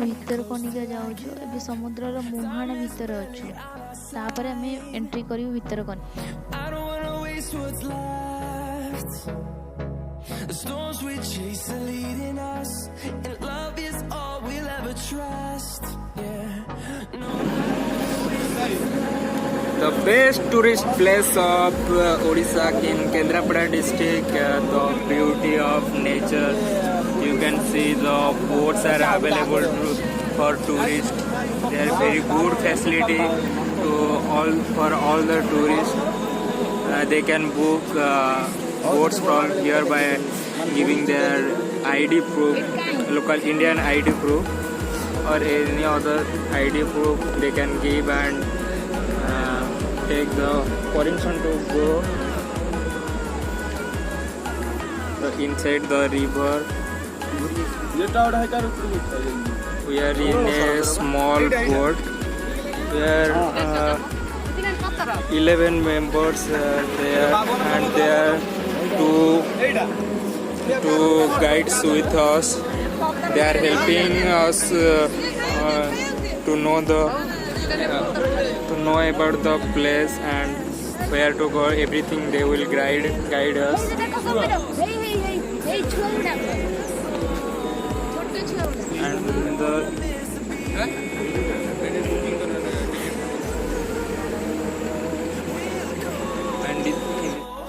ଭିତରକନିକା ଯାଉଛୁ। ଏବେ ସମୁଦ୍ରର ମୁହାଣ ଭିତରେ ଅଛୁ। ତାପରେ ଆମେ ଏଣ୍ଟ୍ରି କରିବୁ Bhitarkanika. The storms we chase are leading us, and love is all we'll ever trust. Yeah, no. The best tourist place of Odisha in Kendrapada district, the beauty of nature. You can see the boats are available for tourists. They are very good facility for all the tourists. They can book boats from here by giving their ID proof, local Indian ID proof, or any other ID proof they can give and take the permission to go inside the river. We are in a small boat where 11 members are there, and there are two guides with us. They are helping us to know about the place and where to go. Everything they will guide us. And the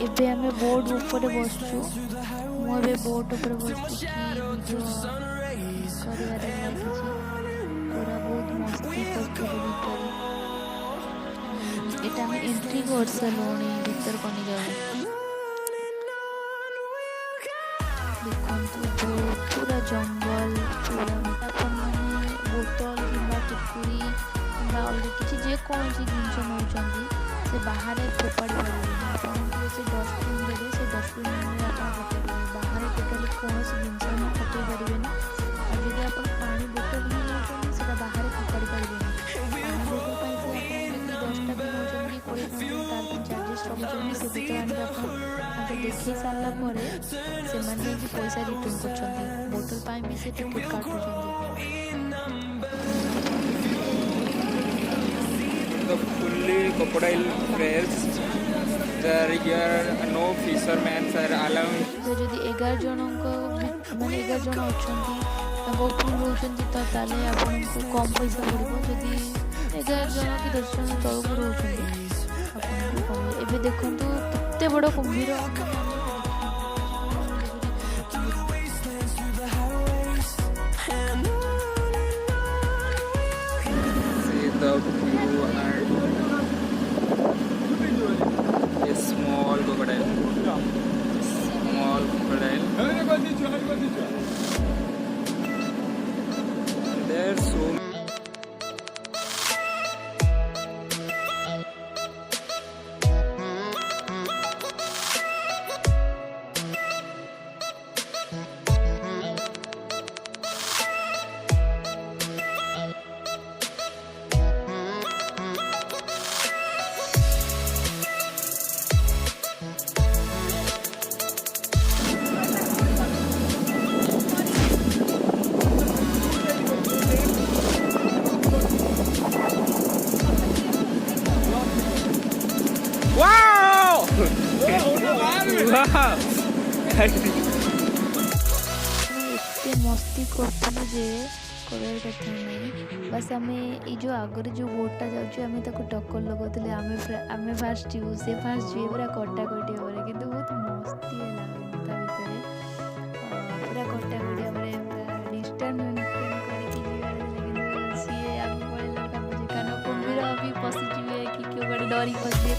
ଏବେ ଆମେ boat ଉପରେ ବସିଛୁ। ମୁଁ ଏବେ boat ଉପରେ ବସିକି video କରିବାରେ ଲାଗିଛି। ପୁରା ବହୁତ ମସ୍ତି କରୁଥିଲୁ ଭିତରେ। ଏଇଟା ଆମେ ଏଣ୍ଟ୍ରି କରିସାରିଲୁଣି ଭିତରକନିକାକୁ। ଦେଖନ୍ତୁ ବହୁତ ପୁରା ଜଙ୍ଗଲ, ପୁରା ଆପଣମାନେ ବୋତଲ କିମ୍ବା କୁରକୁରି କିମ୍ବା ଅଲଗା କିଛି ଯେକୌଣସି ଜିନିଷ ନେଉଛନ୍ତି ସେ ବାହାରେ ଫୋପାଡ଼ି ପାରିବେନି। ଆପଣଙ୍କୁ ସେ ଡଷ୍ଟବିନ୍ ଦେବେ, ସେ ଡଷ୍ଟବିନ୍ରେ ଆପଣ ପକାଇପାରିବେ। ବାହାରେ ଟୋଟାଲି କୌଣସି ଜିନିଷ ହିଁ ପକାଇ ପାରିବେନି। ଆଉ ଯଦି ଆପଣ ପାଣି ବୋତଲ ବି ନେଉଛନ୍ତି ସେଇଟା ବାହାରେ ଫୋପାଡ଼ି ପାରିବେନି। ପାଣି ବୋତଲ ପାଇଁ ସେ ଆପଣ ଯଦି 10ଟା ବି ନେଉଛନ୍ତି କି 20 ଟଙ୍କା ତାର ପାଇଁ ଚାର୍ଜେସ୍ ରଖୁଛନ୍ତି। ସେ ବୋତଲ ଆଣିକି ଆପଣ ତାଙ୍କୁ ଦେଖାଇ ସାରିଲା ପରେ ସେମାନେ ଯାଇକି ପଇସା ରିଟର୍ନ କରୁଛନ୍ତି। ବୋତଲ ପାଇଁ ବି ସେ ଟିକେଟ୍ କାଟୁଛନ୍ତି। The fully crocodile trails. There are no fishermen are allowed. ଯଦି 11 ଜଣଙ୍କ ମାନେ 11 ଜଣ ଅଛନ୍ତି ତାଙ୍କ ଉପରୁ ରହୁଛନ୍ତି ତ ତାହେଲେ ଆପଣଙ୍କୁ କମ୍ ପଇସା ପଡ଼ିବ। ଯଦି 11 ଜଣ କି 10 ଜଣ ତଳକୁ ରହୁଛନ୍ତି ଆପଣଙ୍କୁ କମ୍। ଏବେ ଦେଖନ୍ତୁ କେତେ ବଡ଼ କୁମ୍ଭୀର। See the view and a small crocodile. Small crocodile. There's so ଏତେ ମସ୍ତି କରୁଥିଲୁ ଯେ କହିବାର କଥା ନାହିଁ। ବାସ୍ ଆମେ ଏଇ ଯେଉଁ ଆଗରେ ଯେଉଁ ବୋଟ୍ଟା ଯାଉଛି ଆମେ ତାକୁ ଟକ୍କର ଲଗାଉଥିଲେ। ଆମେ ଫାଷ୍ଟ ଯିବୁ, ସେ ଫାଷ୍ଟ ଯିବେ, ପୁରା କଟାକଟି ଭାବରେ। କିନ୍ତୁ ବହୁତ ମସ୍ତି ହେଲା ତା ଭିତରେ। ପୁରା କଟାକଟି ଭାବରେ ପୁରା ଡିଷ୍ଟାନ୍ସ ମେଣ୍ଟେନ୍ କରିକି ଯିବାର ଥିଲା। କିନ୍ତୁ ସିଏ ଆମେ ପଳେଇଲା ଭାବୁଛି କାରଣ କୁମ୍ଭୀର ବି ପଶିଯିବେ କି କେଉଁ ଗୋଟେ ଡରି ପଶିବେ।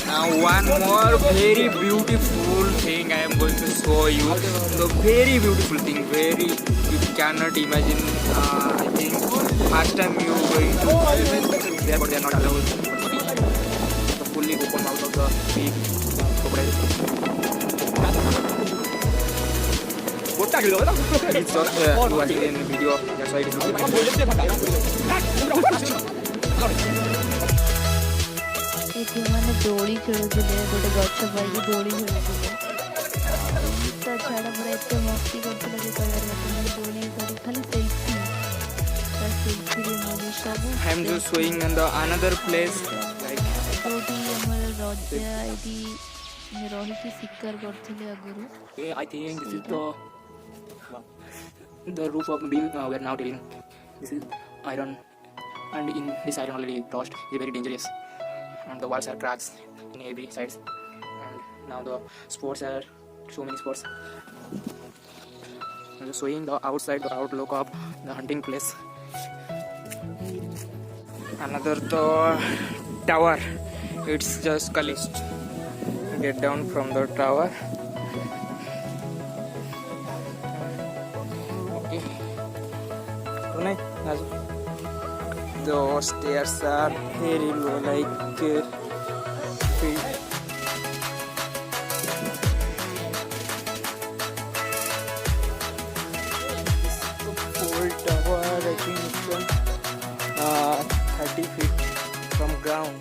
Now one more very beautiful thing I am going to show you. The very beautiful thing, you cannot imagine. I think first time you going to there, but they are not allowed. The fully open out of the sea. It's just watching in video, that's why it is ଏଠି ମାନେ ଦୋଳି ଖେଳୁଥିଲେ ଗୋଟେ ଗଛ ପାଇକି ଦୋଳି ଖେଳୁଥିଲେ ତା ଛାଡ଼ ପୁରା ଏତେ ମସ୍ତି କରୁଥିଲା ଯେ କହିବାର କଥା ମାନେ ଦୋଳି କରି ଖାଲି ସେଲ୍ଫି ତା ସେଲ୍ଫିରେ ମୁଁ ସବୁ I am just showing in the another place like ଯୋଉଠି ଆମର ରଜା ଏଠି ରହିକି ଶିକାର କରୁଥିଲେ ଆଗରୁ okay, I think this is the roof of beam we are now dealing. This is iron, and in this iron already rust is very dangerous, and the walls are cracks in every sides, and now the spots are so many spots. I'm just showing the outside, the outlook of the hunting place. Another the tower, it's just collapsed. Get down from the tower. Okay, tonight the stairs are very low, like whole tower, I think it's 30 feet from ground.